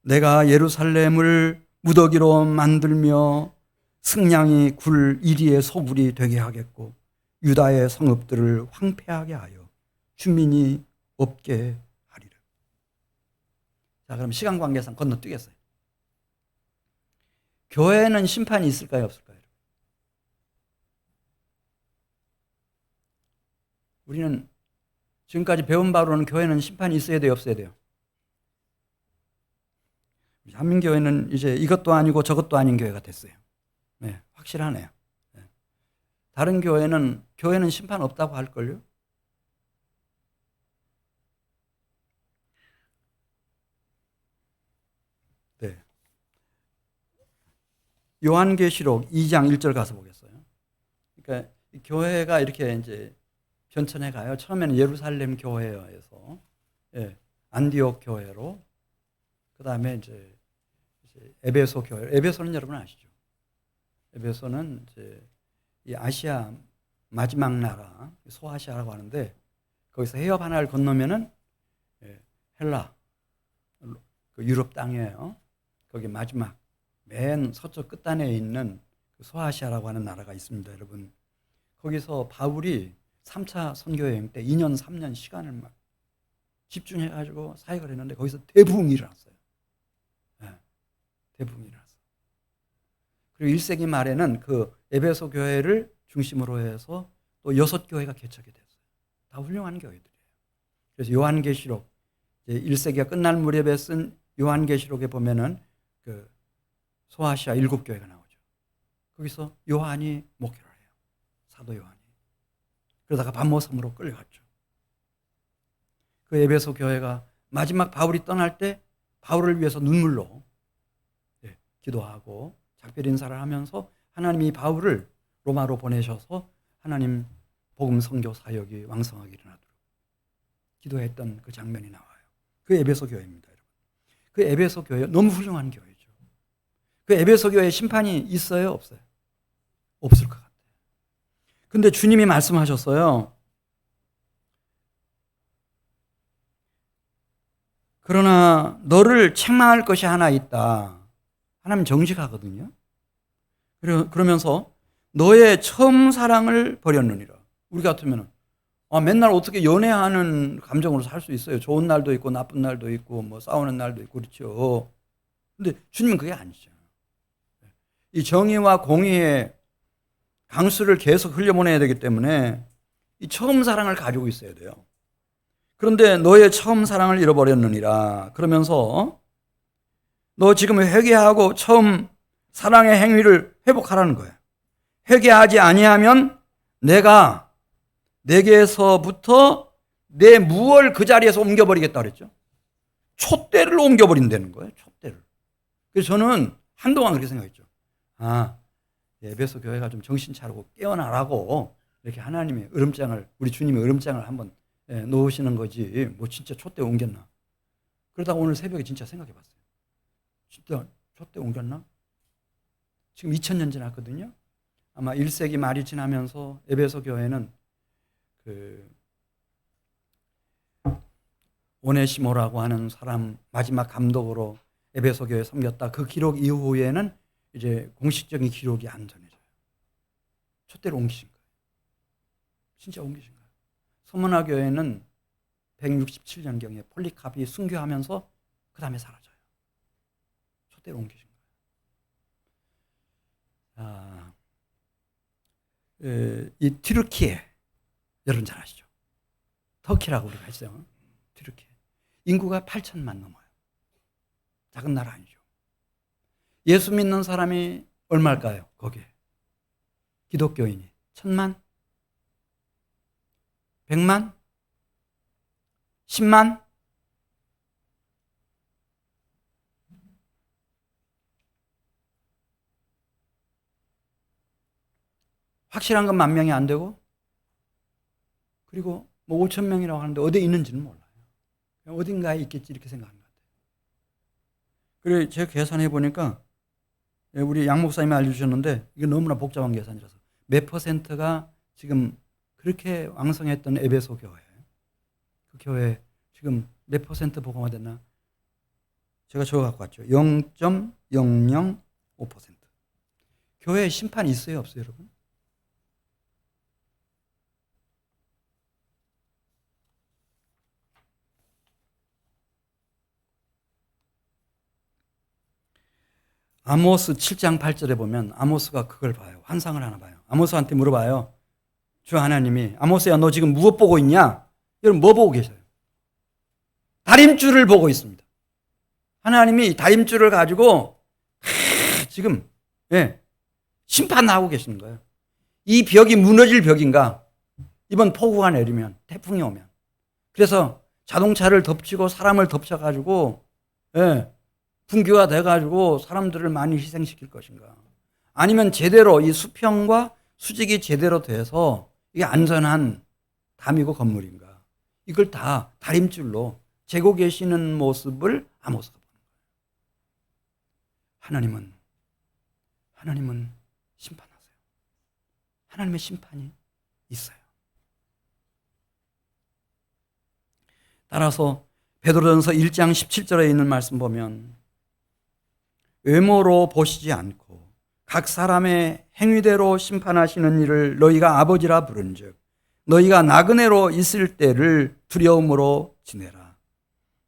Speaker 1: 내가 예루살렘을 무더기로 만들며 승냥이 굴 이리의 소굴이 되게 하겠고 유다의 성읍들을 황폐하게 하여 주민이 없게 하리라. 자, 그럼 시간 관계상 건너뛰겠어요. 교회는 심판이 있을까요, 없을까요? 우리는 지금까지 배운 바로는 교회는 심판이 있어야 돼요, 없어야 돼요? 한민교회는 이제 이것도 아니고 저것도 아닌 교회가 됐어요. 네, 확실하네요. 네. 다른 교회는 심판 없다고 할걸요? 네. 요한계시록 2장 1절 가서 보겠어요. 그러니까 교회가 이렇게 이제 변천해 가요. 처음에는 예루살렘 교회에서 안디옥 교회로, 그 다음에 이제 에베소 교회. 에베소는 여러분 아시죠? 에베소는 이제 이 아시아 마지막 나라 소아시아라고 하는데 거기서 해협 하나를 건너면은 헬라, 그 유럽 땅이에요. 거기 마지막 맨 서쪽 끝단에 있는 소아시아라고 하는 나라가 있습니다, 여러분. 거기서 바울이 3차 선교여행 때 2년 3년 시간을 막 집중해가지고 사역을 했는데 거기서 대부흥이 일어났어요. 네, 대부흥이 일어났어요. 그리고 1세기 말에는 그 에베소 교회를 중심으로 해서 또 6교회가 개척이 됐어요. 다 훌륭한 교회들이에요. 그래서 요한계시록 1세기가 끝날 무렵에 쓴 요한계시록에 보면은 그 소아시아 7교회가 나오죠. 거기서 요한이 목회를 해요. 사도 요한이. 그러다가 반모섬으로 끌려갔죠. 그 에베소 교회가 마지막 바울이 떠날 때 바울을 위해서 눈물로 기도하고 작별 인사를 하면서 하나님이 바울을 로마로 보내셔서 하나님 복음 선교 사역이 왕성하게 일어나도록 기도했던 그 장면이 나와요. 그 에베소 교회입니다, 여러분. 그 에베소 교회 너무 훌륭한 교회죠. 그 에베소 교회에 심판이 있어요, 없어요? 없을 것 같아요. 근데 주님이 말씀하셨어요. 그러나 너를 책망할 것이 하나 있다. 하나님 정직하거든요. 그러면서 너의 처음 사랑을 버렸느니라. 우리 같으면 맨날 어떻게 연애하는 감정으로 살 수 있어요. 좋은 날도 있고 나쁜 날도 있고 뭐 싸우는 날도 있고 그렇죠. 근데 주님은 그게 아니죠. 이 정의와 공의의 강수를 계속 흘려보내야 되기 때문에 이 처음 사랑을 가지고 있어야 돼요. 그런데 너의 처음 사랑을 잃어버렸느니라. 그러면서 너 지금 회개하고 처음 사랑의 행위를 회복하라는 거예요. 회개하지 아니하면 내가 내게서부터 내 무엇을 그 자리에서 옮겨버리겠다 그랬죠. 촛대를 옮겨버린다는 거예요. 촛대를. 그래서 저는 한동안 그렇게 생각했죠. 에베소 교회가 좀 정신 차리고 깨어나라고 이렇게 하나님의 으름장을, 우리 주님의 으름장을 한번 놓으시는 거지 뭐 진짜 촛대 옮겼나. 그러다가 오늘 새벽에 진짜 생각해 봤어요. 진짜 촛대 옮겼나? 지금 2000년 지났거든요. 아마 1세기 말이 지나면서 에베소 교회는 그 오네시모라고 하는 사람 마지막 감독으로 에베소 교회에 섬겼다. 그 기록 이후에는 이제 공식적인 기록이 안 전해져요. 촛대를 옮기신 거예요. 진짜 옮기신 거예요. 서문화 교회는 167년경에 폴리카비 순교하면서 그 다음에 사라져요. 촛대를 옮기신 거예요. 이 튀르키예 여러분 잘 아시죠? 터키라고 우리가 했어요. 튀르키예 인구가 8천만 넘어요. 작은 나라 아니죠. 예수 믿는 사람이 얼마일까요? 거기에 기독교인이 1000만? 100만? 10만? 확실한 건 10,000명이 안 되고, 그리고 뭐 5,000명이라고 하는데 어디에 있는지는 몰라요. 어딘가에 있겠지 이렇게 생각하는 것 같아요. 그리고 제가 계산해 보니까 우리 양 목사님이 알려주셨는데 이게 너무나 복잡한 계산이라서 몇 퍼센트가 지금 그렇게 왕성했던 에베소 교회, 그 교회 지금 몇 퍼센트 복음화됐나? 제가 적어 갖고 왔죠. 0.005%. 교회에 심판이 있어요, 없어요, 여러분? 아모스 7장 8절에 보면 아모스가 그걸 봐요. 환상을 하나 봐요. 아모스한테 물어봐요. 주 하나님이, 아모스야 너 지금 무엇 보고 있냐? 여러분 뭐 보고 계셔요? 다림줄을 보고 있습니다. 하나님이 다림줄을 가지고 지금 심판하고 계시는 거예요. 이 벽이 무너질 벽인가? 이번 폭우가 내리면, 태풍이 오면. 그래서 자동차를 덮치고 사람을 덮쳐가지고 분규가 돼가지고 사람들을 많이 희생시킬 것인가? 아니면 제대로 이 수평과 수직이 제대로 돼서 이게 안전한 담이고 건물인가? 이걸 다 다림줄로 재고 계시는 모습을 아모스가 보는 거예요. 하나님은 심판하세요. 하나님의 심판이 있어요. 따라서 베드로전서 1장 17절에 있는 말씀 보면 외모로 보시지 않고 각 사람의 행위대로 심판하시는 이를 너희가 아버지라 부른즉 너희가 나그네로 있을 때를 두려움으로 지내라.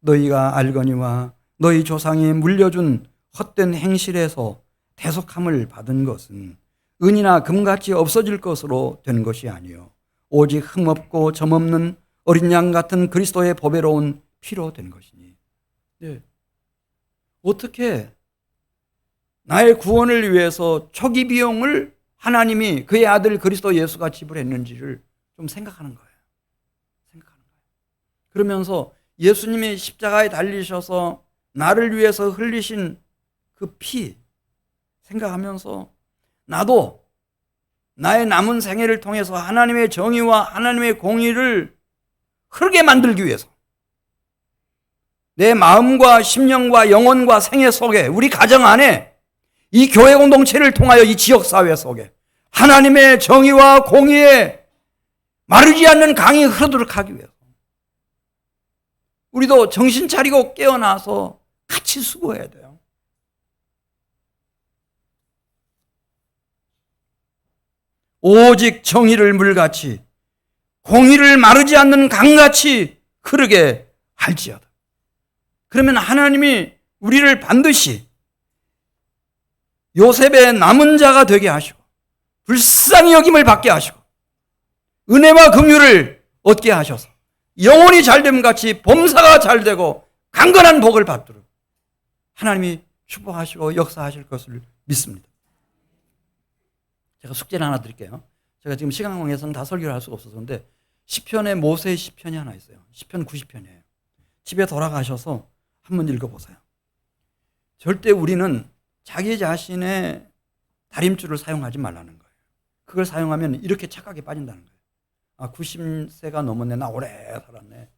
Speaker 1: 너희가 알거니와 너희 조상이 물려준 헛된 행실에서 대속함을 받은 것은 은이나 금같이 없어질 것으로 된 것이 아니요 오직 흠없고 점없는 어린 양 같은 그리스도의 보배로운 피로 된 것이니. 어떻게 나의 구원을 위해서 초기 비용을 하나님이 그의 아들 그리스도 예수가 지불했는지를 좀 생각하는 거예요. 그러면서 예수님이 십자가에 달리셔서 나를 위해서 흘리신 그 피 생각하면서 나도 나의 남은 생애를 통해서 하나님의 정의와 하나님의 공의를 흐르게 만들기 위해서 내 마음과 심령과 영혼과 생애 속에 우리 가정 안에 이 교회 공동체를 통하여 이 지역사회 속에 하나님의 정의와 공의에 마르지 않는 강이 흐르도록 하기 위해서 우리도 정신 차리고 깨어나서 같이 수고해야 돼요. 오직 정의를 물같이 공의를 마르지 않는 강같이 흐르게 할지어다. 그러면 하나님이 우리를 반드시 요셉의 남은 자가 되게 하시고 불쌍히 여김을 받게 하시고 은혜와 긍휼을 얻게 하셔서 영혼이 잘됨 같이 범사가 잘되고 강건한 복을 받도록 하나님이 축복하시고 역사하실 것을 믿습니다. 제가 숙제를 하나 드릴게요. 제가 지금 시간 관계상 다 설교를 할 수가 없어서 그런데 시편에 모세의 시편이 하나 있어요. 시편 90편이에요. 집에 돌아가셔서 한번 읽어보세요. 절대 우리는 자기 자신의 다림줄을 사용하지 말라는 거예요. 그걸 사용하면 이렇게 착각에 빠진다는 거예요. 90세가 넘었네. 나 오래 살았네.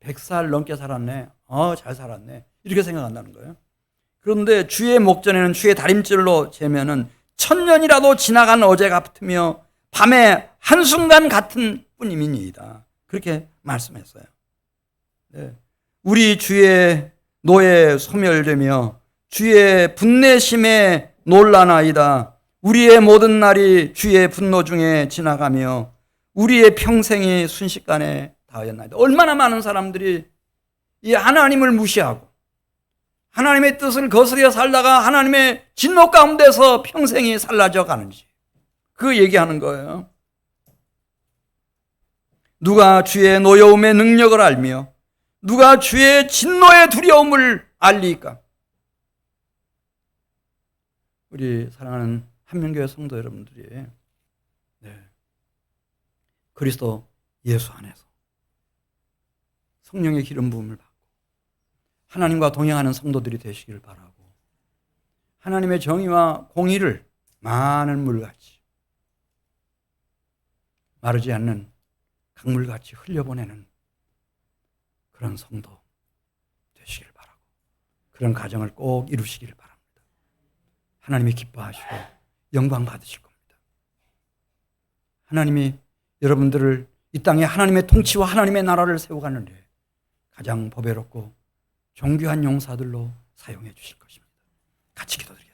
Speaker 1: 100살 넘게 살았네. 잘 살았네. 이렇게 생각한다는 거예요. 그런데 주의 목전에는 주의 다림줄로 재면은 1000년이라도 지나간 어제 같으며 밤의 한순간 같은 뿐임이니이다. 그렇게 말씀했어요. 네. 우리 주의 노에 소멸되며 주의 분내심에 놀라나이다. 우리의 모든 날이 주의 분노 중에 지나가며 우리의 평생이 순식간에 다하였나이다. 얼마나 많은 사람들이 이 하나님을 무시하고 하나님의 뜻을 거스려 살다가 하나님의 진노 가운데서 평생이 살라져 가는지 그 얘기하는 거예요. 누가 주의 노여움의 능력을 알며 누가 주의 진노의 두려움을 알리까? 우리 사랑하는 한명교회 성도 여러분들이 그리스도 예수 안에서 성령의 기름 부음을 받고 하나님과 동행하는 성도들이 되시기를 바라고, 하나님의 정의와 공의를 많은 물같이 마르지 않는 강물같이 흘려보내는 그런 성도 되시기를 바라고, 그런 가정을 꼭 이루시기를 바랍니다. 하나님이 기뻐하시고 영광 받으실 겁니다. 하나님이 여러분들을 이 땅에 하나님의 통치와 하나님의 나라를 세워가는데 가장 보배롭고 존귀한 용사들로 사용해 주실 것입니다. 같이 기도드리겠습니다.